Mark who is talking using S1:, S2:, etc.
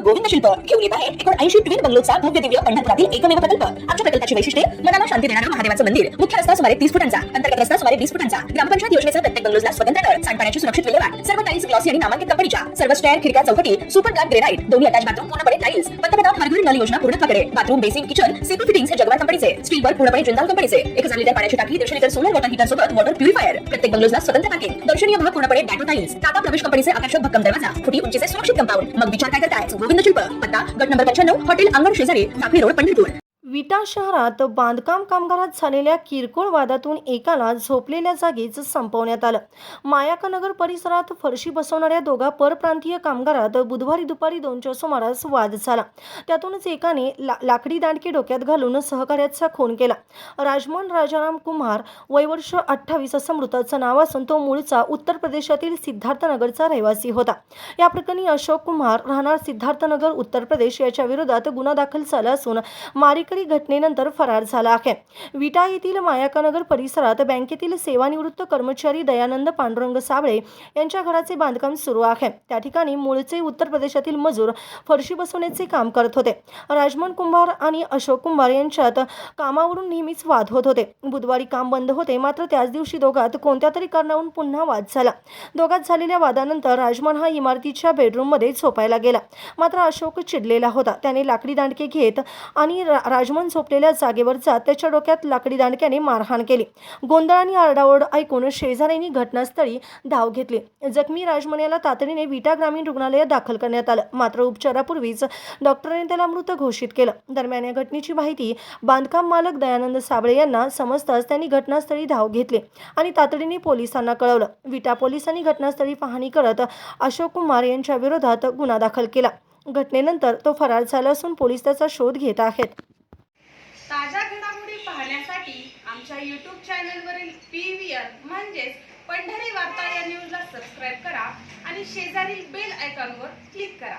S1: गोविंद शिल्प घेऊन येत आहे 80 ट्विन बंगलोचा भव्य दिव्य पंढरपुरातील एकमेव प्रकल्प। आमच्या प्रकल्पाची वैशिष्ट्ये मनाला शांती देणारं महादेवाचं मंदिर, मुख्य रस्ता सुमारे 30 फुटांचा, अंतर्गत रस्ता सुमारे 20 फुटांचा, ग्रामपंचायत योजनेचा प्रत्येक बंगलोजला स्वतंत्र नळ, सांडपाण्याची सुरक्षित विल्हेवाट, सर्व टाइल्स ग्लॉसी आणि नामांकित कंपनीच्या, सर्व स्टेअर, खिडक्या, चौकटी सुपर ग्लास ग्रेनाइट, दोन्ही अटॅच बाथरूम पूर्णपणे टाइल्स, पंतप्रधान हर घर नल योजना पूर्णत्वाकडे, bathroom, basin, kitchen, CP fittings हे जगवार कंपनीचे, स्टील वर्क पूर्णपणे जिंदाल कंपनीचे, 1000 लिटर पाण्याची टाकी, 150 लिटर सोलर वॉटर हीटर सोबत वॉटर प्युरिफायर, प्रत्येक बंगलोजला स्वतंत्र पार्किंग, दर्शनीय भाग पूर्णपणे डॅटो टाइल्स, टाटा प्रवेश कंपनीचे आकर्षक भक्कम दरवाजा, फुटी उंचीचे सुरक्षित कंपाऊंड। मग विचार काय करताय? गोविंद शिल्प, पत्ता गट नंबर 95, हॉटेल अंगण शेजारी, साखळी रोड, पंढरपूर।
S2: विटा शहरात बांधकाम कामगारात झालेल्या किरकोळ वादातून एकाला झोपलेल्या जागीच संपवण्यात आलं। मायाकनगर परिसरात फरशी बसवणाऱ्या दोघा परप्रांतीय कामगारात बुधवारी दुपारी 2च्या सुमारास वाद झाला। त्यातूनच एकाने लाकडी दांडके डोक्यात घालून सहकार्याचा खून केला। राजमन राजाराम कुमार वय वर्ष 28 असं मृताचं नाव असून तो मूळचा उत्तर प्रदेशातील सिद्धार्थनगरचा रहिवासी होता। या प्रकरणी अशोक कुमार राहणार सिद्धार्थनगर उत्तर प्रदेश याच्या विरोधात गुन्हा दाखल झाला असून मारेकरी घटनेनंतर फरार झाला आहे। विटा येथील मायाकनगर परिसरात बँकेतील सेवानिवृत्त कर्मचारी दयानंद पांडुरंग साबळे यांच्या घराचे बांधकाम सुरू आहे। त्या ठिकाणी मूळचे उत्तर प्रदेशातील मजूर फरशी बसवण्याचे काम करत होते। राजमन कुमार आणि अशोक कुमार यांच्यात कामावरून नेहमीच वाद होत होते। बुधवारी काम बंद होते, मात्र त्याच दिवशी दोघात कोणत्या तरी कारणावरून पुन्हा वाद झाला। दोघात झालेल्या वादानंतर राजमन हा इमारतीच्या बेडरूममध्ये झोपायला गेला, मात्र अशोक चिडलेला होता। त्याने लाकडी दांडके घेत आणि राजमन झोपलेल्या जागेवर जात त्याच्या डोक्यात लाकडी दांडक्याने मारहाण केली। गोंधळ आणि आरडाओरड ऐकून शेजाऱ्यांनी घटनास्थळी धाव घेतली। जखमी राजमन याला तातडीने विटा ग्रामीण रुग्णालयात दाखल करण्यात आलं, मात्र उपचारापूर्वीच डॉक्टरांनी त्याला मृत घोषित केलं। दरम्यान या घटनेची माहिती बांधकाम मालक दयानंद साबळे यांना समजताच त्यांनी घटनास्थळी धाव घेतली आणि तातडीने पोलिसांना कळवलं। विटा पोलिसांनी घटनास्थळी पाहणी करत अशोक कुमार यांच्या विरोधात गुन्हा दाखल केला। घटनेनंतर तो फरार झाला असून पोलीस त्याचा शोध घेत आहेत।
S3: ताज्या घडामोडी पाहण्यासाठी आमच्या YouTube चॅनलवरील PVR म्हणजेच पंढरी वार्ता या न्यूजला सबस्क्राइब करा आणि शेजारील बेल आयकॉनवर क्लिक करा।